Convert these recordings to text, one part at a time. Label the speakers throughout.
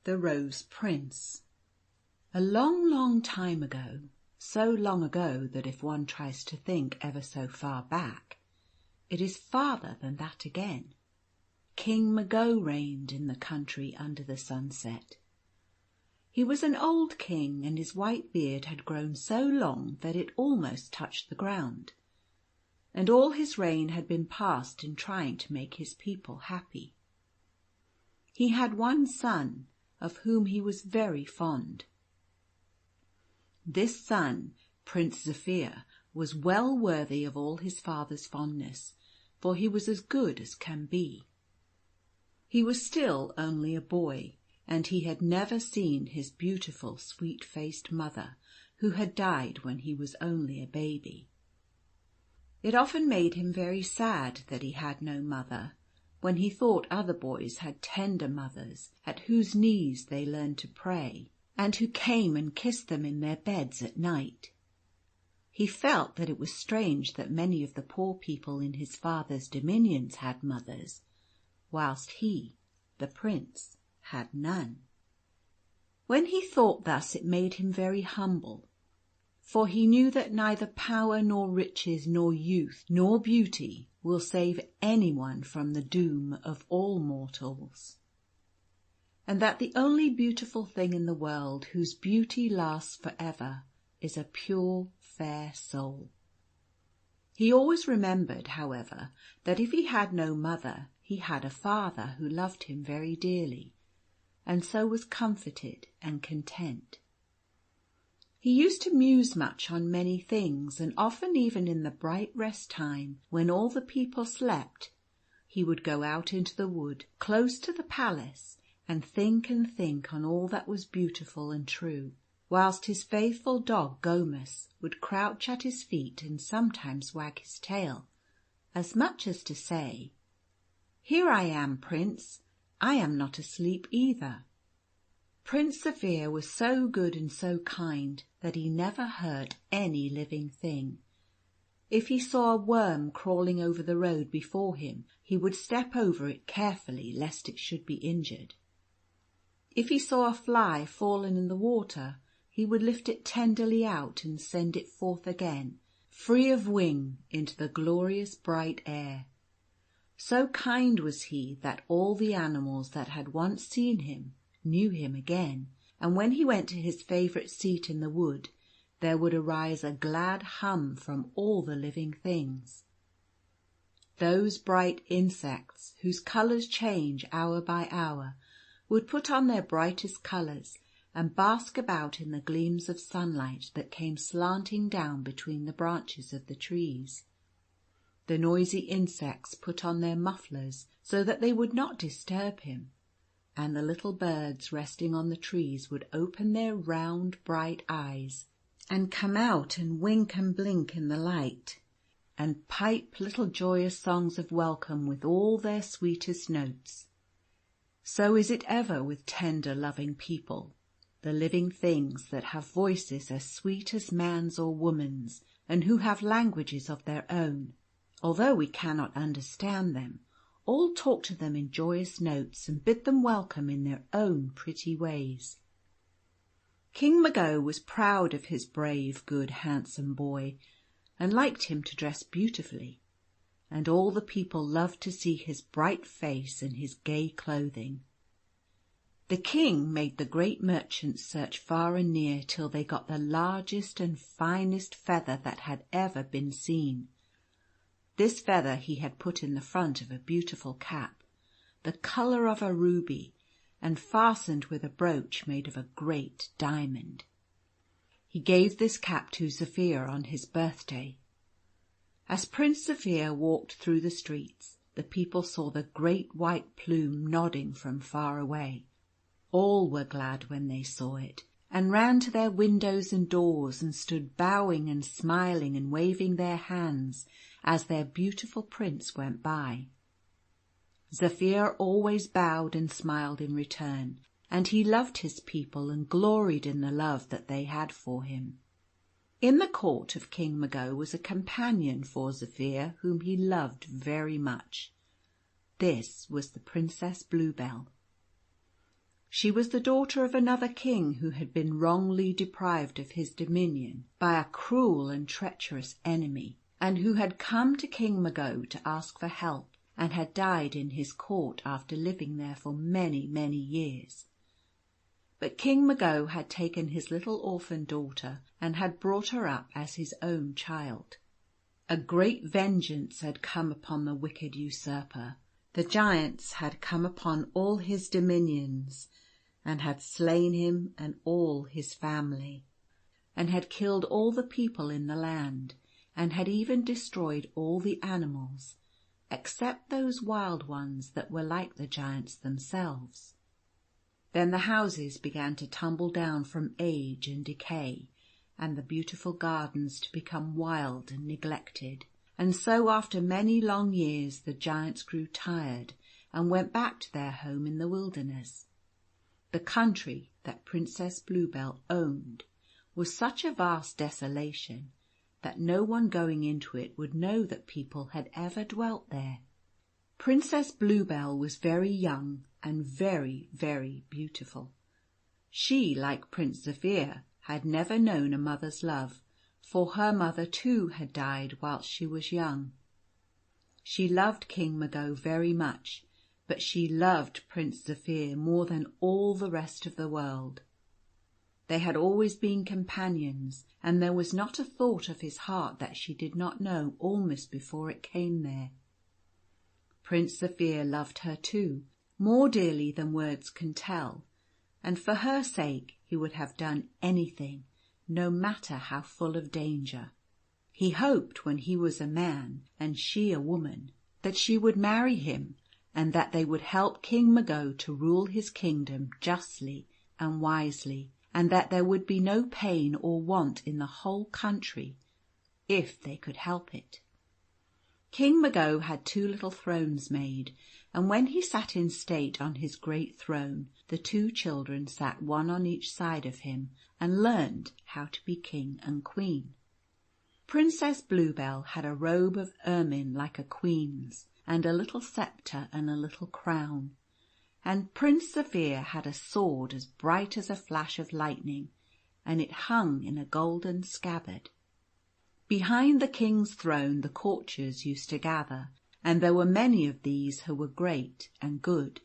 Speaker 1: The Rose Prince. A long, long time ago, so long ago that if one tries to think ever so far back, it is farther than that again, King Mago reigned in the country under the sunset. He was an old king, and his white beard had grown so long that it almost touched the ground, and all his reign had been passed in trying to make his people happy. He had one son, of whom he was very fond. This son, Prince Zephyr, was well worthy of all his father's fondness, for he was as good as can be. He was still only a boy, and he had never seen his beautiful, sweet-faced mother, who had died when he was only a baby. It often made him very sad that he had no mother, when he thought other boys had tender mothers at whose knees they learned to pray, and who came and kissed them in their beds at night. He felt that it was strange that many of the poor people in his father's dominions had mothers, whilst he, the prince, had none. When he thought thus, it made him very humble, for he knew that neither power nor riches nor youth nor beauty will save anyone from the doom of all mortals, and that the only beautiful thing in the world whose beauty lasts forever is a pure, fair soul. He always remembered, however, that if he had no mother, he had a father who loved him very dearly, and so was comforted and content. He used to muse much on many things, and often even in the bright rest time, when all the people slept, he would go out into the wood, close to the palace, and think on all that was beautiful and true, whilst his faithful dog Gomus would crouch at his feet and sometimes wag his tail, as much as to say, "Here I am, Prince, I am not asleep either." Prince Zephyr was so good and so kind that he never hurt any living thing. If he saw a worm crawling over the road before him, he would step over it carefully lest it should be injured. If he saw a fly fallen in the water, he would lift it tenderly out and send it forth again, free of wing, into the glorious bright air. So kind was he that all the animals that had once seen him knew him again, and when he went to his favourite seat in the wood, there would arise a glad hum from all the living things. Those bright insects, whose colours change hour by hour, would put on their brightest colours and bask about in the gleams of sunlight that came slanting down between the branches of the trees. The noisy insects put on their mufflers so that they would not disturb him, and the little birds resting on the trees would open their round bright eyes and come out and wink and blink in the light, and pipe little joyous songs of welcome with all their sweetest notes. So is it ever with tender loving people, the living things that have voices as sweet as man's or woman's, and who have languages of their own. Although we cannot understand them, all talk to them in joyous notes and bid them welcome in their own pretty ways. King Mago was proud of his brave, good, handsome boy, and liked him to dress beautifully, and all the people loved to see his bright face and his gay clothing. The king made the great merchants search far and near till they got the largest and finest feather that had ever been seen. This feather he had put in the front of a beautiful cap, the colour of a ruby, and fastened with a brooch made of a great diamond. He gave this cap to Zephyr on his birthday. As Prince Zephyr walked through the streets, the people saw the great white plume nodding from far away. All were glad when they saw it, and ran to their windows and doors and stood bowing and smiling and waving their hands as their beautiful prince went by. Zephyr always bowed and smiled in return, and he loved his people and gloried in the love that they had for him. In the court of King Mago was a companion for Zephyr whom he loved very much. This was the Princess Bluebell. She was the daughter of another king who had been wrongly deprived of his dominion by a cruel and treacherous enemy, and who had come to King Mago to ask for help, and had died in his court after living there for many, many years. But King Mago had taken his little orphan daughter and had brought her up as his own child. A great vengeance had come upon the wicked usurper. The giants had come upon all his dominions, and had slain him and all his family, and had killed all the people in the land, and had even destroyed all the animals, except those wild ones that were like the giants themselves. Then the houses began to tumble down from age and decay, and the beautiful gardens to become wild and neglected. And so after many long years the giants grew tired and went back to their home in the wilderness. The country that Princess Bluebell owned was such a vast desolation that no one going into it would know that people had ever dwelt there. Princess Bluebell was very young and very, very beautiful. She, like Prince Zephyr, had never known a mother's love, for her mother too had died whilst she was young. She loved King Mago very much, but she loved Prince Zephyr more than all the rest of the world. They had always been companions, and there was not a thought of his heart that she did not know almost before it came there. Prince Zephyr loved her too, more dearly than words can tell, and for her sake he would have done anything, no matter how full of danger. He hoped when he was a man and she a woman that she would marry him, and that they would help King Mago to rule his kingdom justly and wisely, and that there would be no pain or want in the whole country, if they could help it. King Mago had 2 little thrones made, and when he sat in state on his great throne, the 2 children sat one on each side of him and learned how to be king and queen. Princess Bluebell had a robe of ermine like a queen's, and a little sceptre and a little crown, and Prince Zephyr had a sword as bright as a flash of lightning, and it hung in a golden scabbard. Behind the king's throne the courtiers used to gather, and there were many of these who were great and good,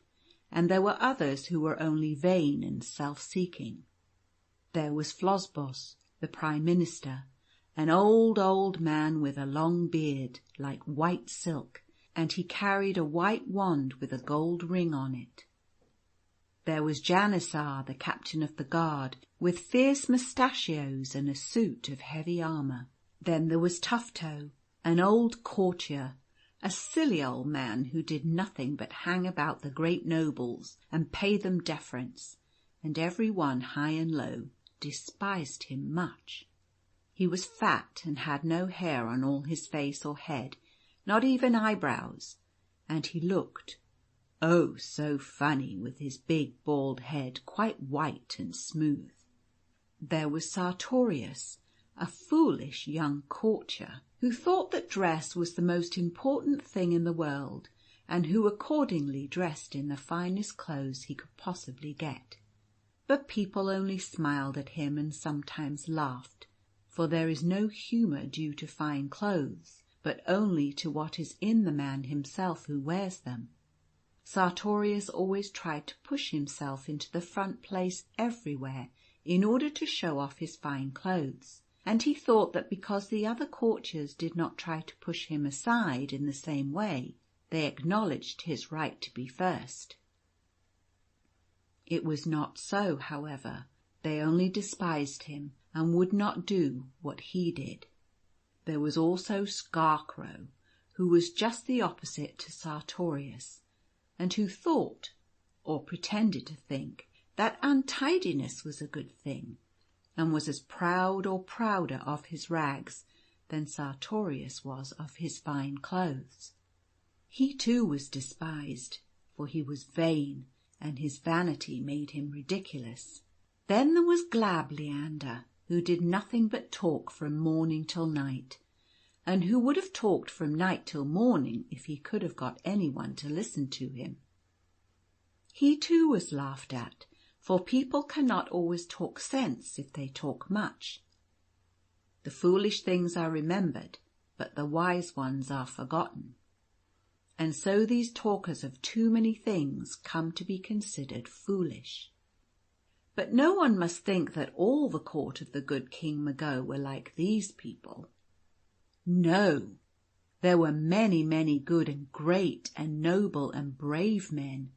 Speaker 1: and there were others who were only vain and self-seeking. There was Flosbos, the Prime Minister, an old man with a long beard like white silk, and he carried a white wand with a gold ring on it. There was Janissar, the captain of the guard, with fierce mustachios and a suit of heavy armour. Then there was Tufto, an old courtier, a silly old man who did nothing but hang about the great nobles and pay them deference, and every one, high and low, despised him much. He was fat and had no hair on all his face or head, not even eyebrows, and he looked, oh, so funny, with his big bald head quite white and smooth. There was Sartorius, a foolish young courtier, who thought that dress was the most important thing in the world, and who accordingly dressed in the finest clothes he could possibly get. But people only smiled at him and sometimes laughed, for there is no humour due to fine clothes, but only to what is in the man himself who wears them. Sartorius always tried to push himself into the front place everywhere in order to show off his fine clothes, and he thought that because the other courtiers did not try to push him aside in the same way, they acknowledged his right to be first. It was not so, however. They only despised him and would not do what he did. There was also Scarecrow, who was just the opposite to Sartorius, and who thought, or pretended to think, that untidiness was a good thing, and was as proud or prouder of his rags than Sartorius was of his fine clothes. He too was despised, for he was vain, and his vanity made him ridiculous. Then there was Glab Leander, who did nothing but talk from morning till night, and who would have talked from night till morning if he could have got anyone to listen to him. He too was laughed at, for people cannot always talk sense if they talk much. The foolish things are remembered, but the wise ones are forgotten. And so these talkers of too many things come to be considered foolish. But no one must think that all the court of the good King Mago were like these people. No, there were many, many good and great and noble and brave men.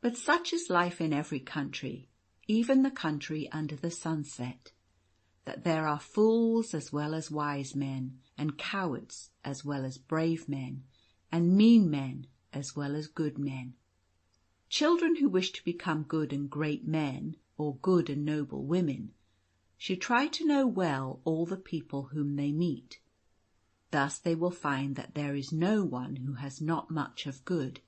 Speaker 1: But such is life in every country, even the country under the sunset, that there are fools as well as wise men, and cowards as well as brave men, and mean men as well as good men. Children who wish to become good and great men, or good and noble women, should try to know well all the people whom they meet. Thus they will find that there is no one who has not much of good,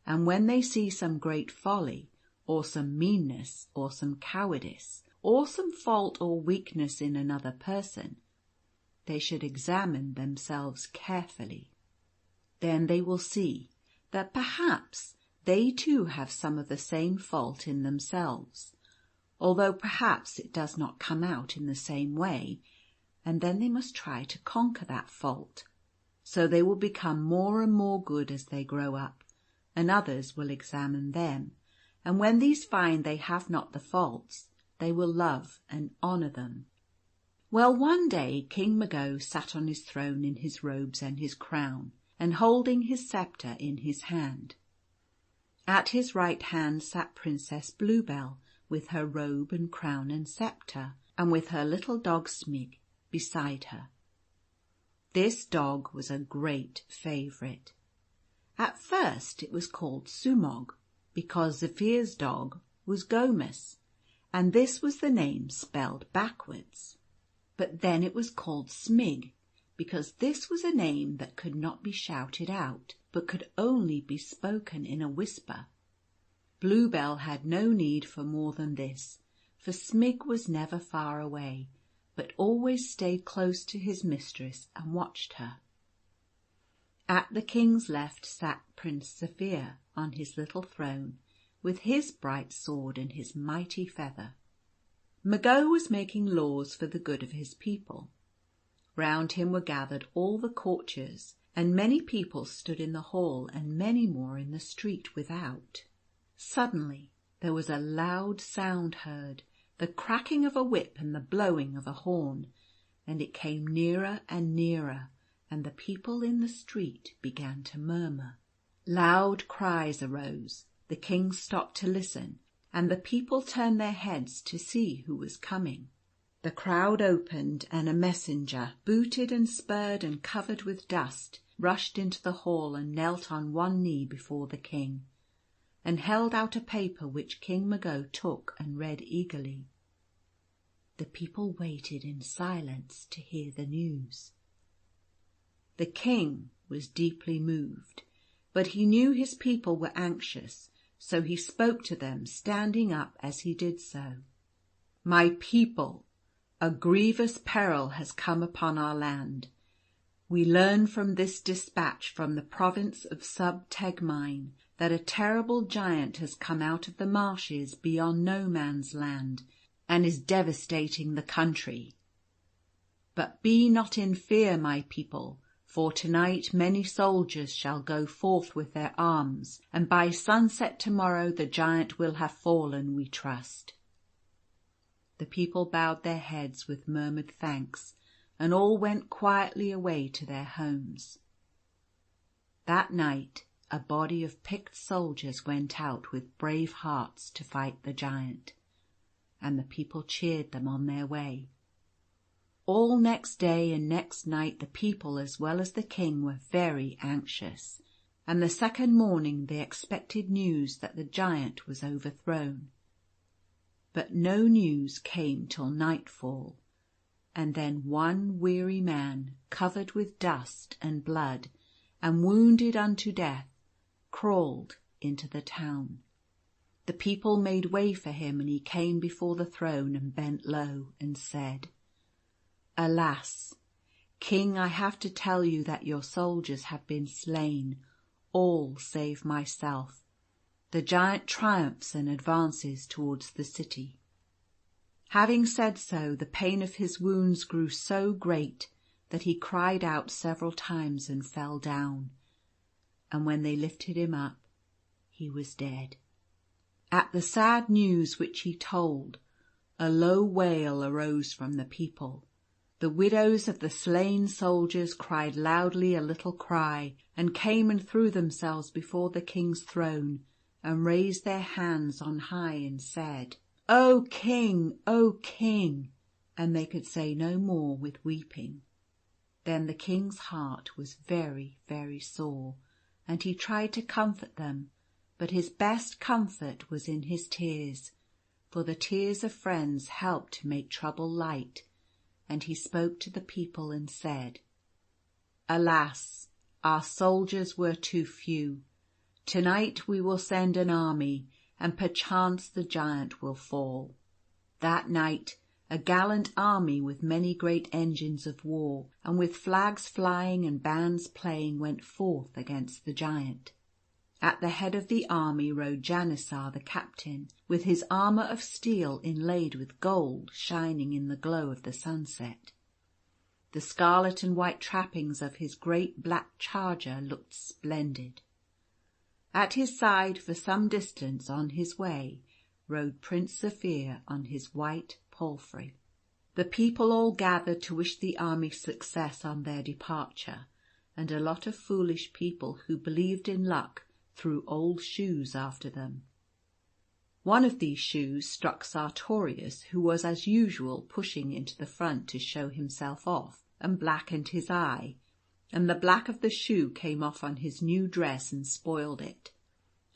Speaker 1: and when they see some great folly, or some meanness, or some cowardice, or some fault or weakness in another person, they should examine themselves carefully. Then they will see that perhaps they too have some of the same fault in themselves, although perhaps it does not come out in the same way, and then they must try to conquer that fault. So they will become more and more good as they grow up, and others will examine them, and when these find they have not the faults, they will love and honour them. Well, one day King Mago sat on his throne in his robes and his crown, and holding his sceptre in his hand. At his right hand sat Princess Bluebell, with her robe and crown and sceptre, and with her little dog Smig beside her. This dog was a great favourite. At first it was called Sumog, because Zephyr's dog was Gomus, and this was the name spelled backwards. But then it was called Smig, because this was a name that could not be shouted out, but could only be spoken in a whisper. Bluebell had no need for more than this, for Smig was never far away, but always stayed close to his mistress and watched her. At the king's left sat Prince Zephyr on his little throne, with his bright sword and his mighty feather. Mago was making laws for the good of his people. Round him were gathered all the courtiers, and many people stood in the hall and many more in the street without. Suddenly there was a loud sound heard, the cracking of a whip and the blowing of a horn, and it came nearer and nearer, and the people in the street began to murmur. Loud cries arose. The king stopped to listen, and the people turned their heads to see who was coming. The crowd opened, and a messenger, booted and spurred and covered with dust, rushed into the hall and knelt on one knee before the king, and held out a paper which King Mago took and read eagerly. The people waited in silence to hear the news. The king was deeply moved, but he knew his people were anxious, so he spoke to them, standing up as he did so. "My people, a grievous peril has come upon our land. We learn from this dispatch from the province of Sub-Tegmine that a terrible giant has come out of the marshes beyond No Man's Land and is devastating the country. But be not in fear, my people, for tonight many soldiers shall go forth with their arms, and by sunset tomorrow the giant will have fallen, we trust." The people bowed their heads with murmured thanks, and all went quietly away to their homes. That night a body of picked soldiers went out with brave hearts to fight the giant, and the people cheered them on their way. All next day and next night the people as well as the king were very anxious, and the second morning they expected news that the giant was overthrown. But no news came till nightfall, and then one weary man, covered with dust and blood and wounded unto death, crawled into the town. The people made way for him, and he came before the throne and bent low and said, "Alas, King, I have to tell you that your soldiers have been slain, all save myself, The giant triumphs and advances towards the city. Having said so, the pain of his wounds grew so great that he cried out several times and fell down, and when they lifted him up, he was dead. At the sad news which he told, a low wail arose from the people. The widows of the slain soldiers cried loudly a little cry, and came and threw themselves before the king's throne, and raised their hands on high and said, "O King, O King!" And they could say no more with weeping. Then the king's heart was very, very sore, and he tried to comfort them, but his best comfort was in his tears, for the tears of friends helped to make trouble light, and he spoke to the people and said, "Alas, our soldiers were too few. Tonight we will send an army, and perchance the giant will fall." That night a gallant army with many great engines of war, and with flags flying and bands playing, went forth against the giant. At the head of the army rode Janissar the captain, with his armour of steel inlaid with gold shining in the glow of the sunset. The scarlet and white trappings of his great black charger looked splendid. At his side, for some distance on his way, rode Prince Zephyr on his white palfrey. The people all gathered to wish the army success on their departure, and a lot of foolish people who believed in luck threw old shoes after them. One of these shoes struck Sartorius, who was as usual pushing into the front to show himself off, and blackened his eye, and the black of the shoe came off on his new dress and spoiled it.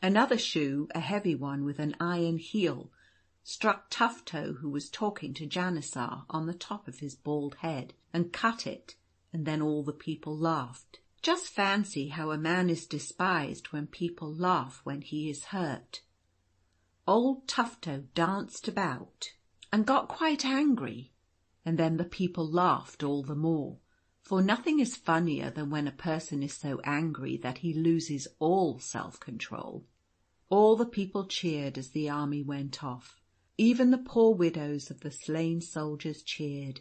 Speaker 1: Another shoe, a heavy one with an iron heel, struck Tufto, who was talking to Janissar, on the top of his bald head, and cut it, and then all the people laughed. Just fancy how a man is despised when people laugh when he is hurt. Old Tufto danced about and got quite angry, and then the people laughed all the more, for nothing is funnier than when a person is so angry that he loses all self-control. All the people cheered as the army went off. Even the poor widows of the slain soldiers cheered,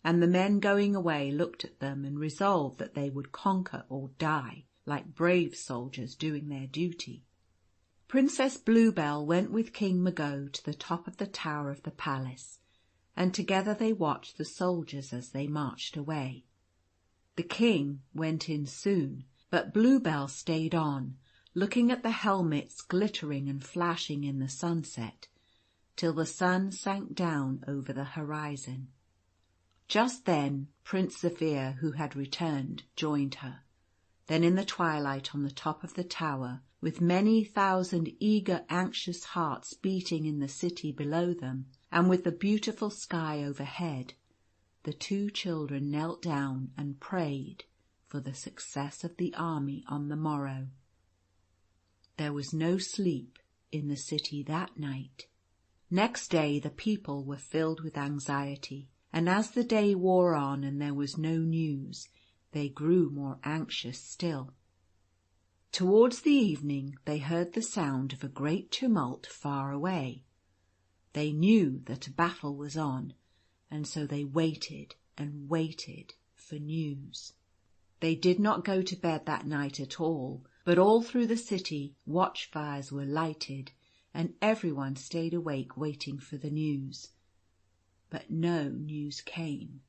Speaker 1: and the men going away looked at them and resolved that they would conquer or die, like brave soldiers doing their duty. Princess Bluebell went with King Mago to the top of the tower of the palace, and together they watched the soldiers as they marched away. The king went in soon, but Bluebell stayed on, looking at the helmets glittering and flashing in the sunset, till the sun sank down over the horizon. Just then Prince Zephyr, who had returned, joined her. Then in the twilight on the top of the tower, with many thousand eager, anxious hearts beating in the city below them, and with the beautiful sky overhead, the two children knelt down and prayed for the success of the army on the morrow. There was no sleep in the city that night. Next day the people were filled with anxiety, and as the day wore on and there was no news, they grew more anxious still. Towards the evening they heard the sound of a great tumult far away. They knew that a battle was on, and so they waited and waited for news. They did not go to bed that night at all, but all through the city watchfires were lighted, and everyone stayed awake waiting for the news. But no news came.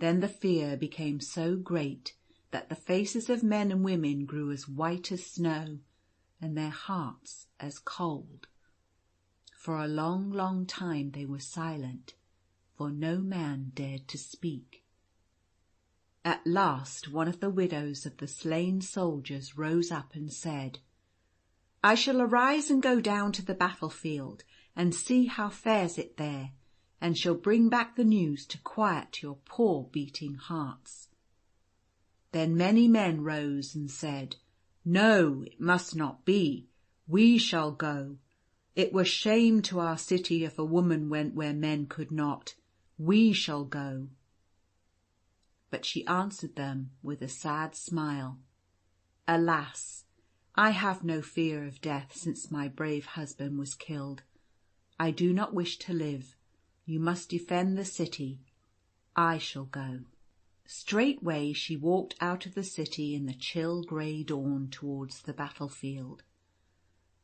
Speaker 1: Then the fear became so great that the faces of men and women grew as white as snow, and their hearts as cold. For a long, long time they were silent, for no man dared to speak. At last one of the widows of the slain soldiers rose up and said, "I shall arise and go down to the battlefield and see how fares it there, and shall bring back the news to quiet your poor beating hearts." Then many men rose and said, "No, it must not be. We shall go. It were shame to our city if a woman went where men could not. We shall go." But she answered them with a sad smile, "Alas, I have no fear of death since my brave husband was killed. I do not wish to live. You must defend the city. I shall go." Straightway she walked out of the city in the chill grey dawn towards the battlefield.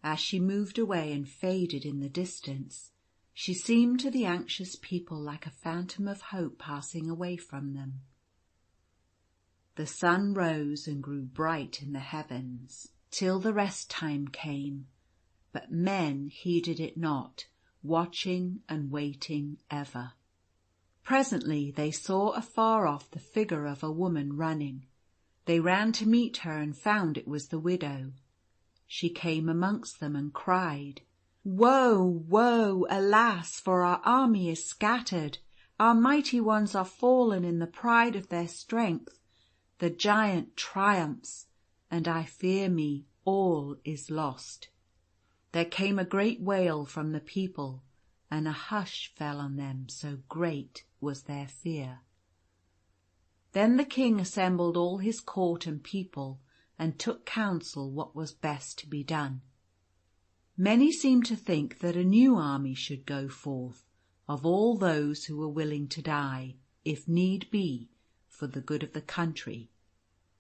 Speaker 1: As she moved away and faded in the distance, she seemed to the anxious people like a phantom of hope passing away from them. The sun rose and grew bright in the heavens till the rest time came, but men heeded it not, watching and waiting ever. Presently they saw afar off the figure of a woman running. They ran to meet her and found it was the widow. She came amongst them and cried, "Woe, woe, alas, for our army is scattered. Our mighty ones are fallen in the pride of their strength. The giant triumphs, and I fear me all is lost." There came a great wail from the people, and a hush fell on them, so great was their fear. Then the king assembled all his court and people, and took counsel what was best to be done. Many seemed to think that a new army should go forth, of all those who were willing to die, if need be, for the good of the country.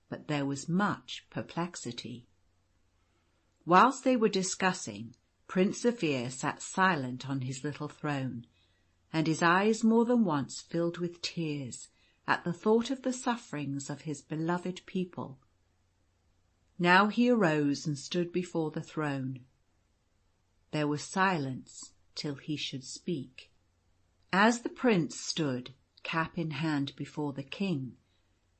Speaker 1: But there was much perplexity. Whilst they were discussing, Prince Zephyr sat silent on his little throne, and his eyes more than once filled with tears at the thought of the sufferings of his beloved people. Now he arose and stood before the throne. There was silence till he should speak. As the prince stood, cap in hand, before the king,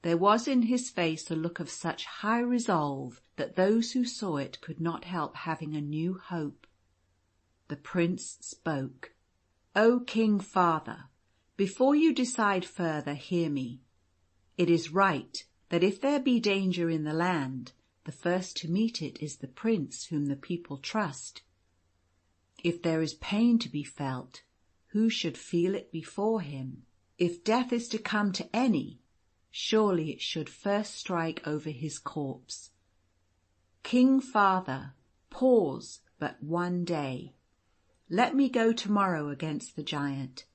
Speaker 1: there was in his face a look of such high resolve that those who saw it could not help having a new hope. The prince spoke. "O King Father, before you decide further, hear me. It is right that if there be danger in the land, the first to meet it is the prince whom the people trust. If there is pain to be felt, who should feel it before him? If death is to come to any, surely it should first strike over his corpse. King Father, pause but one day. Let me go tomorrow against the giant.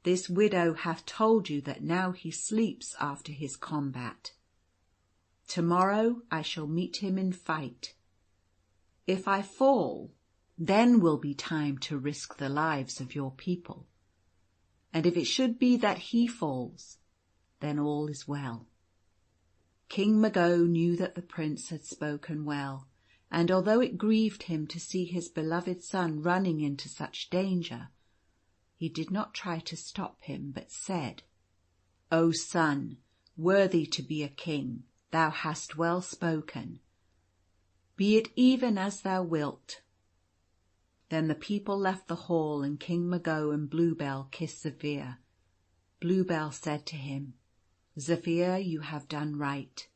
Speaker 1: This widow hath told you that now he sleeps after his combat. Tomorrow I shall meet him in fight. If I fall, then will be time to risk the lives of your people. And if it should be that he falls, then all is well." King Mago knew that the prince had spoken well, and although it grieved him to see his beloved son running into such danger, he did not try to stop him, but said, "O son, worthy to be a king, thou hast well spoken. Be it even as thou wilt." Then the people left the hall, and King Mago and Bluebell kissed Zephyr. Bluebell said to him, "Zephyr, you have done right."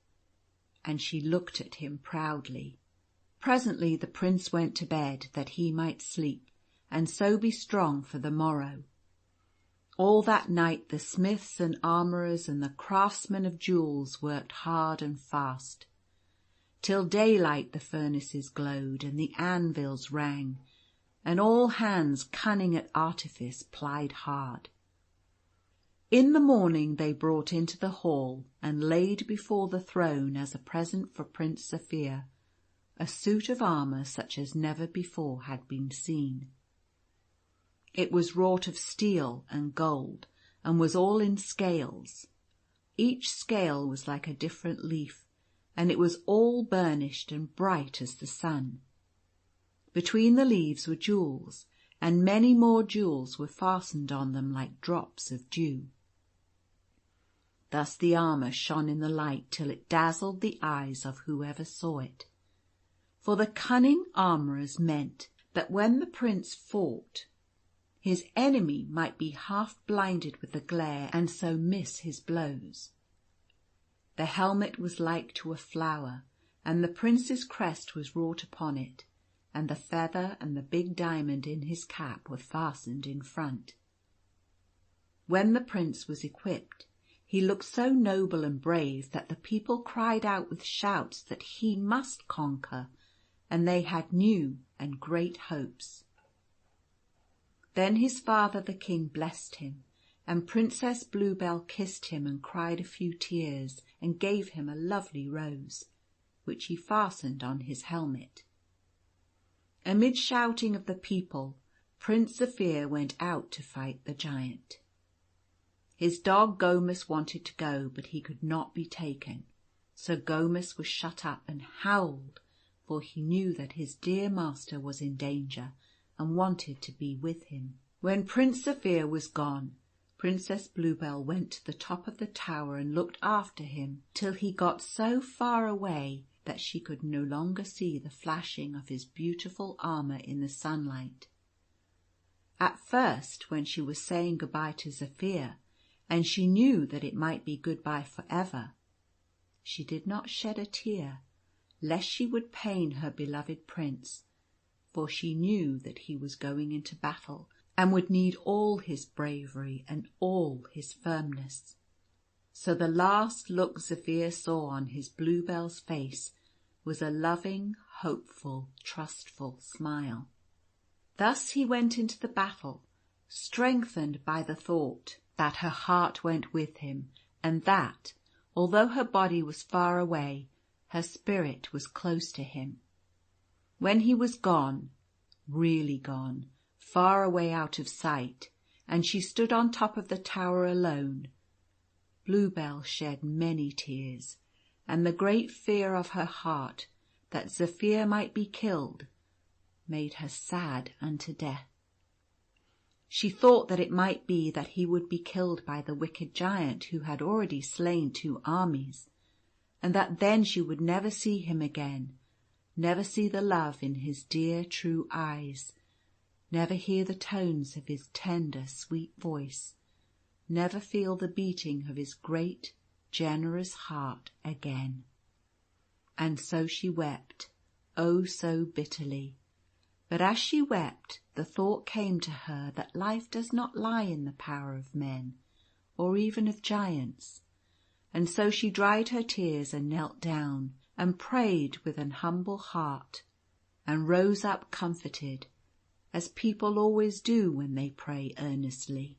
Speaker 1: And she looked at him proudly. Presently the prince went to bed, that he might sleep, and so be strong for the morrow. All that night the smiths and armourers and the craftsmen of jewels worked hard and fast. Till daylight the furnaces glowed, and the anvils rang, and all hands cunning at artifice plied hard. In the morning they brought into the hall and laid before the throne as a present for Prince Zephyr a suit of armour such as never before had been seen. It was wrought of steel and gold, and was all in scales. Each scale was like a different leaf, and it was all burnished and bright as the sun. Between the leaves were jewels, and many more jewels were fastened on them like drops of dew. Thus the armour shone in the light till it dazzled the eyes of whoever saw it. For the cunning armourers meant that when the prince fought, his enemy might be half blinded with the glare and so miss his blows. The helmet was like to a flower, and the prince's crest was wrought upon it, and the feather and the big diamond in his cap were fastened in front. When the prince was equipped, He looked so noble and brave that the people cried out with shouts that he must conquer, and they had new and great hopes. Then his father the king blessed him, and Princess Bluebell kissed him and cried a few tears and gave him a lovely rose, which he fastened on his helmet. Amid shouting of the people, Prince Zephyr went out to fight the giant. His dog Gomus wanted to go, but he could not be taken. So Gomus was shut up and howled, for he knew that his dear master was in danger and wanted to be with him. When Prince Zephyr was gone, Princess Bluebell went to the top of the tower and looked after him till he got so far away that she could no longer see the flashing of his beautiful armour in the sunlight. At first, when she was saying goodbye to Zephyr, and she knew that it might be goodbye forever, she did not shed a tear, lest she would pain her beloved prince, for she knew that he was going into battle and would need all his bravery and all his firmness. So the last look Zephyr saw on his Bluebell's face was a loving, hopeful, trustful smile. Thus he went into the battle, strengthened by the thought that her heart went with him, and that, although her body was far away, her spirit was close to him. When he was gone, really gone, far away out of sight, and she stood on top of the tower alone, Bluebell shed many tears, and the great fear of her heart that Zephyr might be killed made her sad unto death. She thought that it might be that he would be killed by the wicked giant who had already slain 2 armies, and that then she would never see him again, never see the love in his dear true eyes, never hear the tones of his tender sweet voice, never feel the beating of his great generous heart again. And so she wept, oh so bitterly. But as she wept, the thought came to her that life does not lie in the power of men, or even of giants. And so she dried her tears and knelt down, and prayed with an humble heart, and rose up comforted, as people always do when they pray earnestly.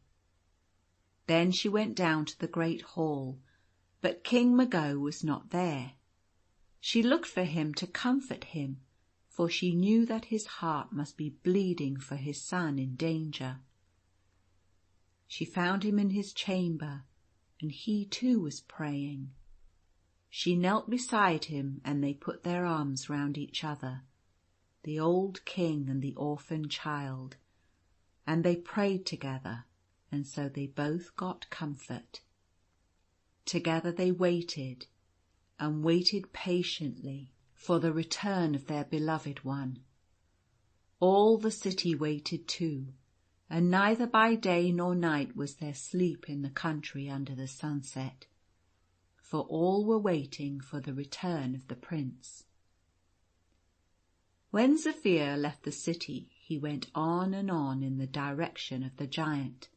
Speaker 1: Then she went down to the great hall, but King Mago was not there. She looked for him to comfort him, for she knew that his heart must be bleeding for his son in danger. She found him in his chamber, and he too was praying. She knelt beside him, and they put their arms round each other, the old king and the orphan child, and they prayed together, and so they both got comfort. Together they waited, and waited patiently for the return of their beloved one. All the city waited too, and neither by day nor night was there sleep in the country under the sunset, for all were waiting for the return of the prince. When Zephyr left the city, he went on and on in the direction of the giant,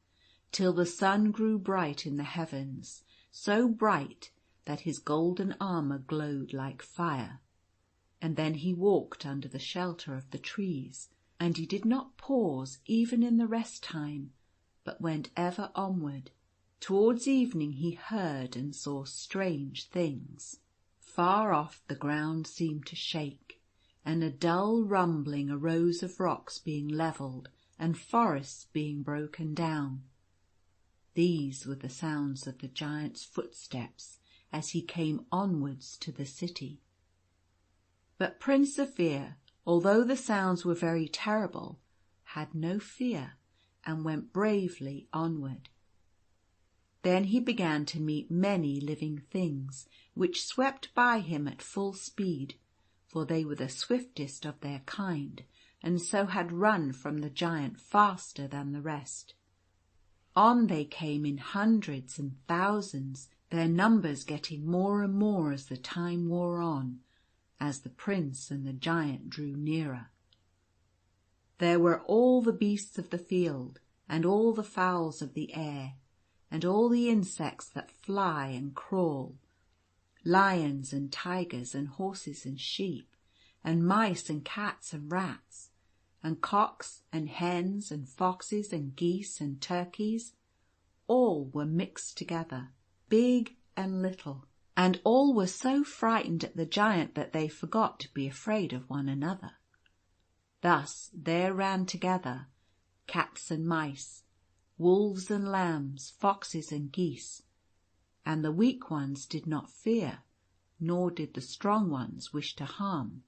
Speaker 1: till the sun grew bright in the heavens, so bright that his golden armour glowed like fire. And then he walked under the shelter of the trees, and he did not pause even in the rest time, but went ever onward. Towards evening he heard and saw strange things. Far off the ground seemed to shake, and a dull rumbling arose of rocks being levelled and forests being broken down. These were the sounds of the giant's footsteps as he came onwards to the city. But Prince Zephyr, although the sounds were very terrible, had no fear, and went bravely onward. Then he began to meet many living things, which swept by him at full speed, for they were the swiftest of their kind, and so had run from the giant faster than the rest. On they came in hundreds and thousands, their numbers getting more and more as the time wore on, as the prince and the giant drew nearer. There were all the beasts of the field, and all the fowls of the air, and all the insects that fly and crawl, lions and tigers and horses and sheep, and mice and cats and rats, and cocks and hens and foxes and geese and turkeys, all were mixed together, big and little, and all were so frightened at the giant that they forgot to be afraid of one another. Thus there ran together cats and mice, wolves and lambs, foxes and geese, and the weak ones did not fear, nor did the strong ones wish to harm.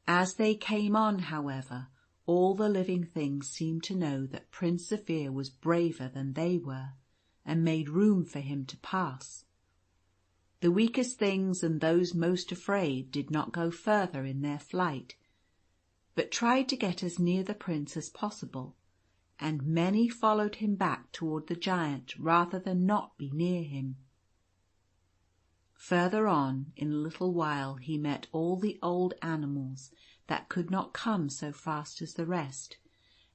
Speaker 1: As they came on, however, all the living things seemed to know that Prince Zephyr was braver than they were, and made room for him to pass. The weakest things and those most afraid did not go further in their flight, but tried to get as near the prince as possible, and many followed him back toward the giant rather than not be near him. Further on, in a little while, he met all the old animals that could not come so fast as the rest,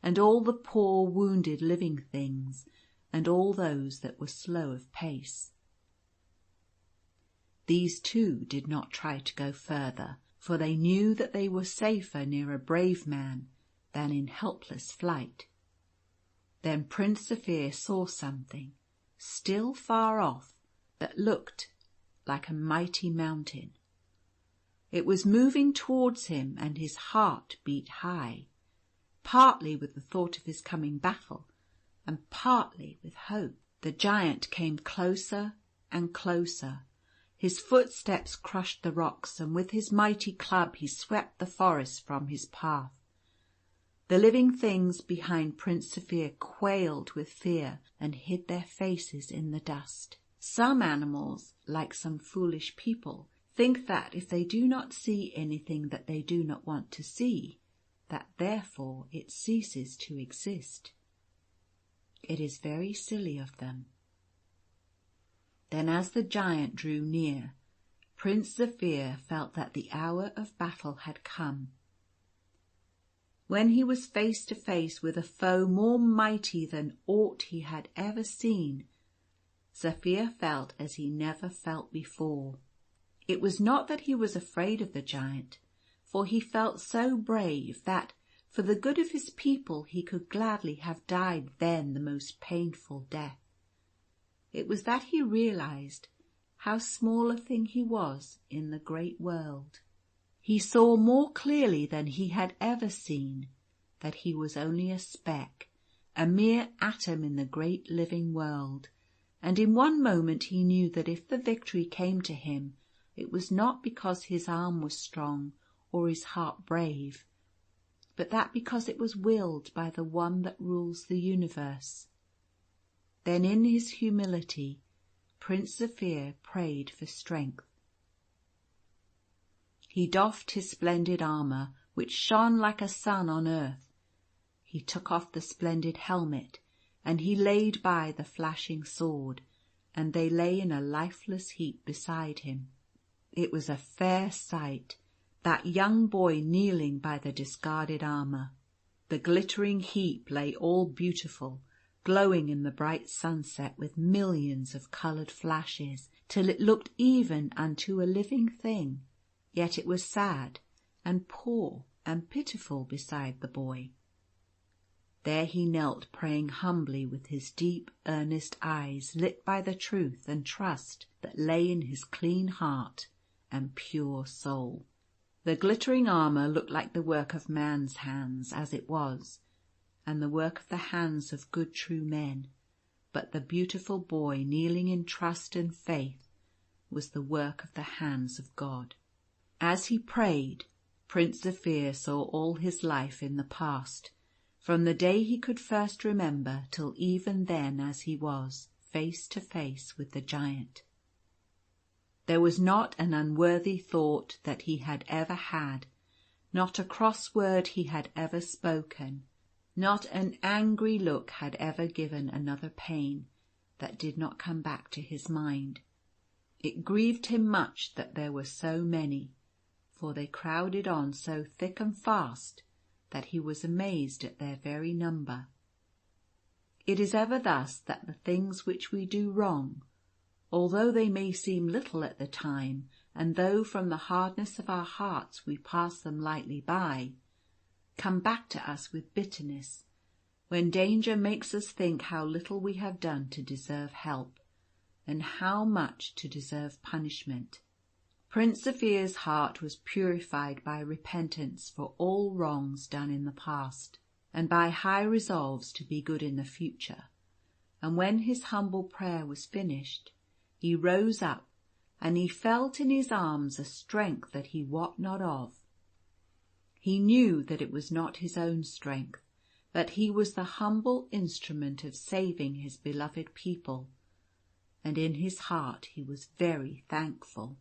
Speaker 1: and all the poor wounded living things, and all those that were slow of pace. These too did not try to go further, for they knew that they were safer near a brave man than in helpless flight. Then Prince Zephyr saw something, still far off, that looked like a mighty mountain. It was moving towards him, and his heart beat high, partly with the thought of his coming battle, and partly with hope. The giant came closer and closer. His footsteps crushed the rocks, and with his mighty club he swept the forest from his path. The living things behind Prince Zephyr quailed with fear and hid their faces in the dust. Some animals, like some foolish people, think that if they do not see anything that they do not want to see, that therefore it ceases to exist. It is very silly of them. Then as the giant drew near, Prince Zephyr felt that the hour of battle had come. When he was face to face with a foe more mighty than aught he had ever seen, Zephyr felt as he never felt before. It was not that he was afraid of the giant, for he felt so brave that, for the good of his people, he could gladly have died then the most painful death. It was that he realized how small a thing he was in the great world. He saw more clearly than he had ever seen that he was only a speck, a mere atom in the great living world, and in one moment he knew that if the victory came to him, it was not because his arm was strong or his heart brave, but that because it was willed by the one that rules the universe. Then in his humility, Prince Zephyr prayed for strength. He doffed his splendid armour, which shone like a sun on earth. He took off the splendid helmet, and he laid by the flashing sword, and they lay in a lifeless heap beside him. It was a fair sight, that young boy kneeling by the discarded armour. The glittering heap lay all beautiful, glowing in the bright sunset with millions of coloured flashes, till it looked even unto a living thing. Yet it was sad and poor and pitiful beside the boy. There he knelt, praying humbly with his deep, earnest eyes lit by the truth and trust that lay in his clean heart and pure soul. The glittering armour looked like the work of man's hands, as it was, and the work of the hands of good true men, but the beautiful boy kneeling in trust and faith was the work of the hands of God. As he prayed, Prince Zephyr saw all his life in the past, from the day he could first remember till even then as he was, face to face with the giant. There was not an unworthy thought that he had ever had, not a cross word he had ever spoken, not an angry look had ever given another pain that did not come back to his mind. It grieved him much that there were so many, for they crowded on so thick and fast that he was amazed at their very number. It is ever thus that the things which we do wrong, although they may seem little at the time, and though from the hardness of our hearts we pass them lightly by, come back to us with bitterness, when danger makes us think how little we have done to deserve help, and how much to deserve punishment. Prince Zephyr's heart was purified by repentance for all wrongs done in the past, and by high resolves to be good in the future. And when his humble prayer was finished, he rose up, and he felt in his arms a strength that he wot not of. He knew that it was not his own strength, that he was the humble instrument of saving his beloved people, and in his heart he was very thankful.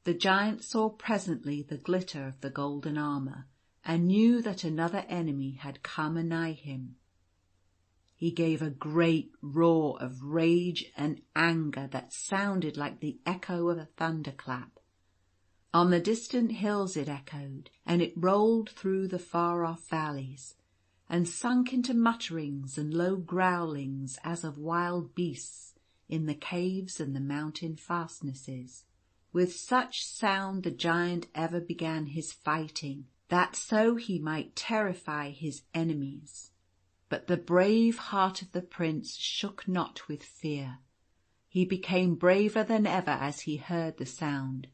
Speaker 1: The giant saw presently the glitter of the golden armour, and knew that another enemy had come anigh him. He gave a great roar of rage and anger that sounded like the echo of a thunderclap. On the distant hills it echoed, and it rolled through the far-off valleys, and sunk into mutterings and low growlings as of wild beasts in the caves and the mountain fastnesses. With such sound the giant ever began his fighting, that so he might terrify his enemies. But the brave heart of the prince shook not with fear. He became braver than ever as he heard the sound,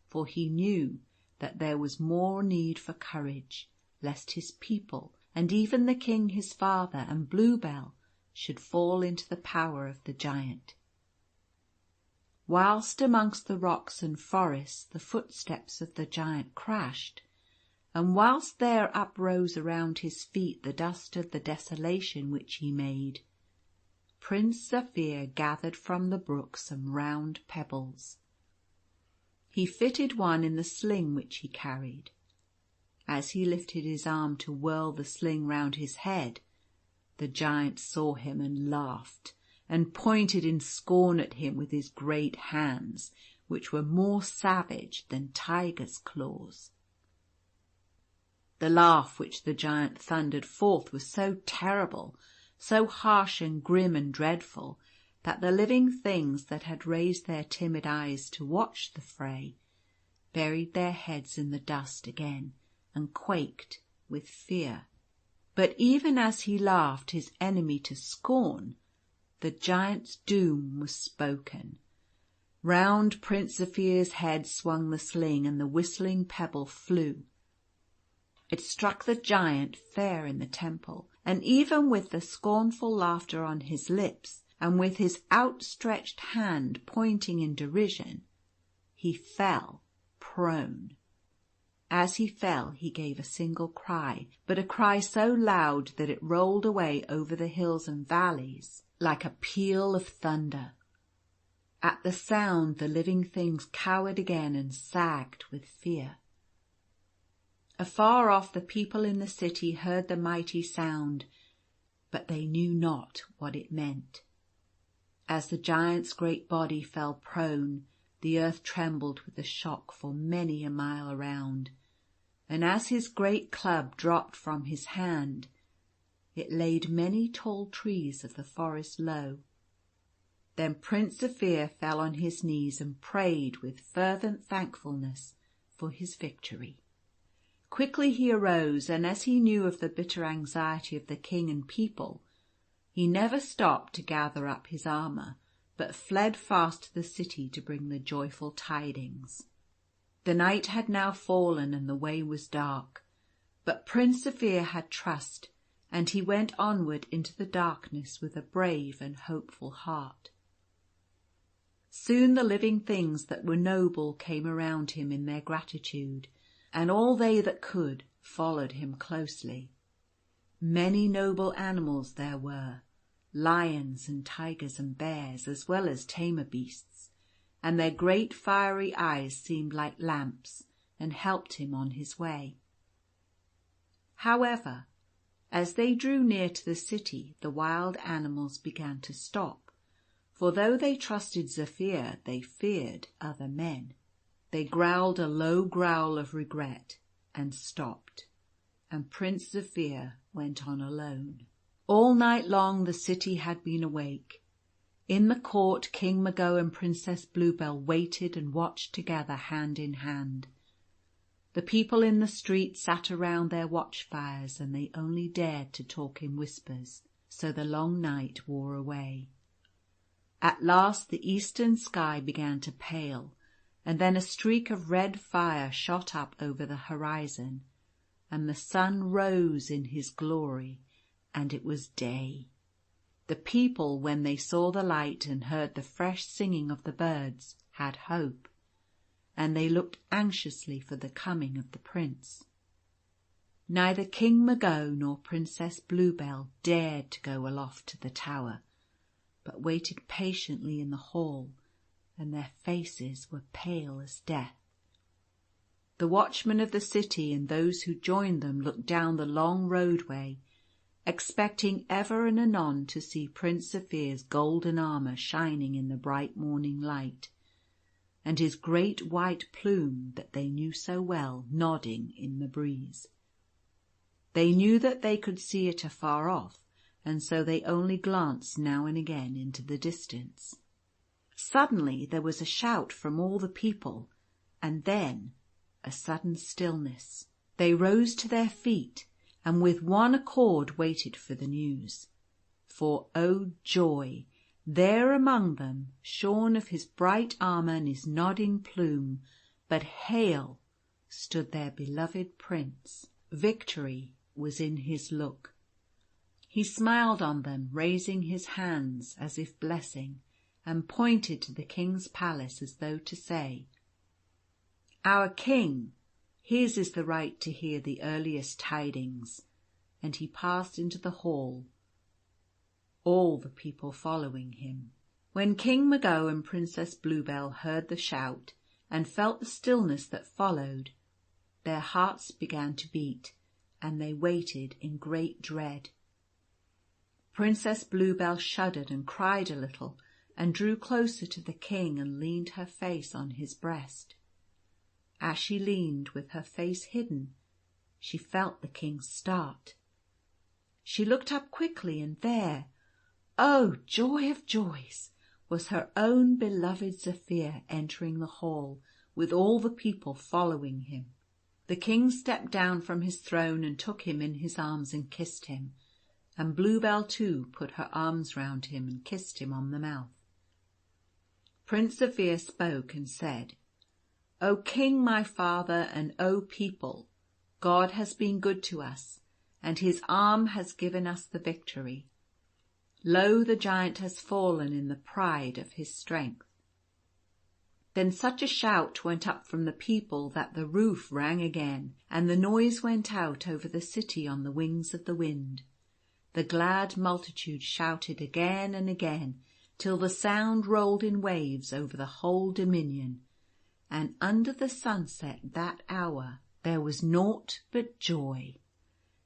Speaker 1: for he knew that there was more need for courage, lest his people, and even the king his father, and Bluebell, should fall into the power of the giant. Whilst amongst the rocks and forests the footsteps of the giant crashed, and whilst there uprose around his feet the dust of the desolation which he made, Prince Zephyr gathered from the brook some round pebbles. He fitted one in the sling which he carried. As he lifted his arm to whirl the sling round his head, the giant saw him and laughed, and pointed in scorn at him with his great hands, which were more savage than tigers' claws. The laugh which the giant thundered forth was so terrible, so harsh and grim and dreadful, that the living things that had raised their timid eyes to watch the fray buried their heads in the dust again and quaked with fear. But even as he laughed his enemy to scorn, the giant's doom was spoken. Round Prince Zephyr's head swung the sling, and the whistling pebble flew. It struck the giant fair in the temple, and even with the scornful laughter on his lips, and with his outstretched hand pointing in derision, he fell prone. As he fell he gave a single cry, but a cry so loud that it rolled away over the hills and valleys like a peal of thunder. At the sound the living things cowered again and sagged with fear. Afar off the people in the city heard the mighty sound, but they knew not what it meant. As the giant's great body fell prone, the earth trembled with the shock for many a mile around, and as his great club dropped from his hand, it laid many tall trees of the forest low. Then Prince Zephyr fell on his knees and prayed with fervent thankfulness for his victory. Quickly he arose, and as he knew of the bitter anxiety of the king and people, he never stopped to gather up his armour, but fled fast to the city to bring the joyful tidings. The night had now fallen and the way was dark, but Prince Zephyr had trust, and he went onward into the darkness with a brave and hopeful heart. Soon the living things that were noble came around him in their gratitude, and all they that could followed him closely. Many noble animals there were, lions and tigers and bears, as well as tamer beasts, and their great fiery eyes seemed like lamps and helped him on his way. However, as they drew near to the city, the wild animals began to stop, for though they trusted Zephyr, they feared other men. They growled a low growl of regret and stopped, and Prince Zephyr went on alone. All night long the city had been awake. In the court King Mago and Princess Bluebell waited and watched together hand in hand. The people in the street sat around their watch fires, and they only dared to talk in whispers, so the long night wore away. At last the eastern sky began to pale, and then a streak of red fire shot up over the horizon, and the sun rose in his glory, and it was day. The people, when they saw the light and heard the fresh singing of the birds, had hope, and they looked anxiously for the coming of the prince. Neither King Mago nor Princess Bluebell dared to go aloft to the tower, but waited patiently in the hall, and their faces were pale as death. The watchmen of the city and those who joined them looked down the long roadway, expecting ever and anon to see Prince Zephyr's golden armour shining in the bright morning light, and his great white plume that they knew so well nodding in the breeze. They knew that they could see it afar off, and so they only glanced now and again into the distance. Suddenly there was a shout from all the people, and then a sudden stillness. They rose to their feet, and with one accord waited for the news. For, oh joy! There among them, shorn of his bright armour and his nodding plume, but hale, stood their beloved prince. Victory was in his look. He smiled on them, raising his hands as if blessing, and pointed to the king's palace as though to say, "Our king, his is the right to hear the earliest tidings." And he passed into the hall, all the people following him. When King Mago and Princess Bluebell heard the shout and felt the stillness that followed, their hearts began to beat, and they waited in great dread. Princess Bluebell shuddered and cried a little, and drew closer to the king and leaned her face on his breast. As she leaned with her face hidden, she felt the king start. She looked up quickly, and there, oh joy of joys, was her own beloved Zephyr entering the hall, with all the people following him. The king stepped down from his throne and took him in his arms and kissed him, and Bluebell too put her arms round him and kissed him on the mouth. Prince Zephyr spoke and said, "O king, my father, and O people, God has been good to us, and his arm has given us the victory. Lo, the giant has fallen in the pride of his strength." Then such a shout went up from the people that the roof rang again, and the noise went out over the city on the wings of the wind. The glad multitude shouted again and again, till the sound rolled in waves over the whole dominion, and under the sunset that hour there was naught but joy.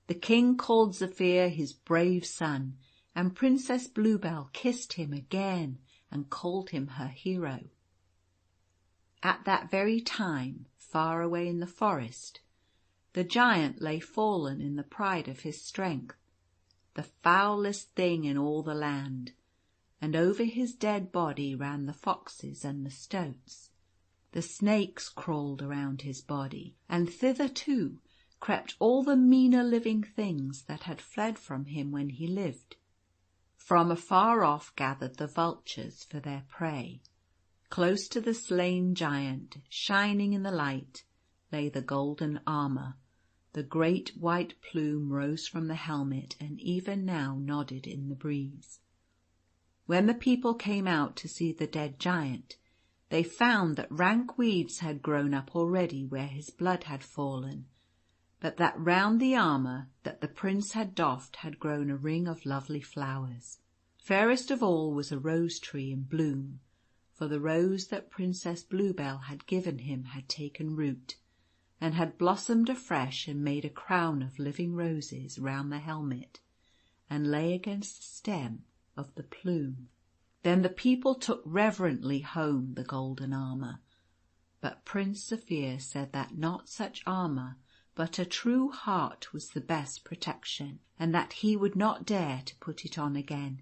Speaker 1: The king called Zephyr his brave son, and Princess Bluebell kissed him again and called him her hero. At that very time, far away in the forest, the giant lay fallen in the pride of his strength, the foulest thing in all the land, and over his dead body ran the foxes and the stoats. The snakes crawled around his body, and thither too crept all the meaner living things that had fled from him when he lived. From afar off gathered the vultures for their prey. Close to the slain giant, shining in the light, lay the golden armour. The great white plume rose from the helmet, and even now nodded in the breeze. When the people came out to see the dead giant, they found that rank weeds had grown up already where his blood had fallen, but that round the armour that the prince had doffed had grown a ring of lovely flowers. Fairest of all was a rose tree in bloom, for the rose that Princess Bluebell had given him had taken root, and had blossomed afresh and made a crown of living roses round the helmet, and lay against the stem of the plume. Then the people took reverently home the golden armour, but Prince Zephyr said that not such armour, but a true heart was the best protection, and that he would not dare to put it on again.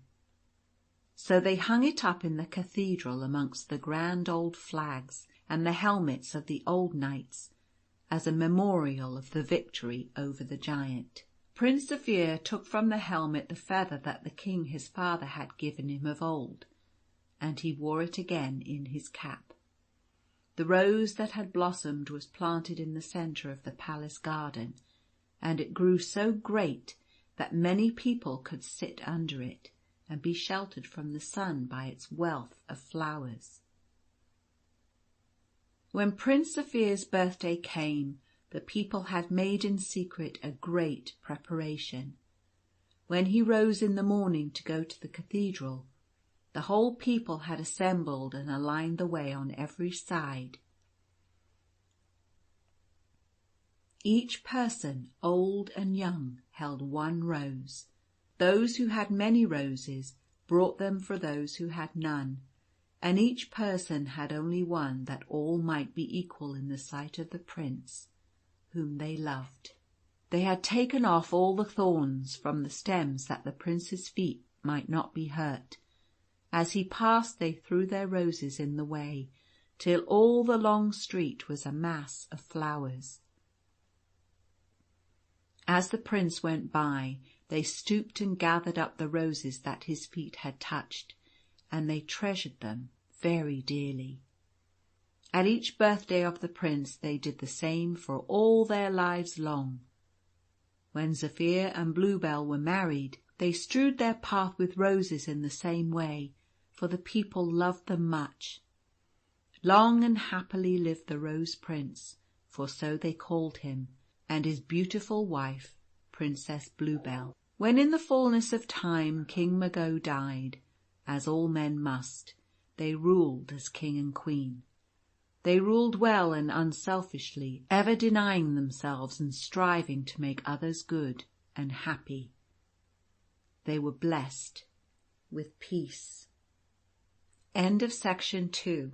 Speaker 1: So they hung it up in the cathedral amongst the grand old flags and the helmets of the old knights, as a memorial of the victory over the giant. Prince Zephyr took from the helmet the feather that the king his father had given him of old, and he wore it again in his cap. The rose that had blossomed was planted in the centre of the palace garden, and it grew so great that many people could sit under it and be sheltered from the sun by its wealth of flowers. When Prince Zephyr's birthday came, the people had made in secret a great preparation. When he rose in the morning to go to the cathedral, the whole people had assembled and aligned the way on every side. Each person, old and young, held one rose. Those who had many roses brought them for those who had none, and each person had only one, that all might be equal in the sight of the prince whom they loved. They had taken off all the thorns from the stems that the prince's feet might not be hurt. As he passed they threw their roses in the way, till all the long street was a mass of flowers. As the prince went by, they stooped and gathered up the roses that his feet had touched, and they treasured them very dearly. At each birthday of the prince they did the same for all their lives long. When Zephyr and Bluebell were married, they strewed their path with roses in the same way, for the people loved them much. Long and happily lived the Rose Prince, for so they called him, and his beautiful wife, Princess Bluebell. When in the fullness of time King Mago died, as all men must, they ruled as king and queen. They ruled well and unselfishly, ever denying themselves and striving to make others good and happy. They were blessed with peace. End of section 2.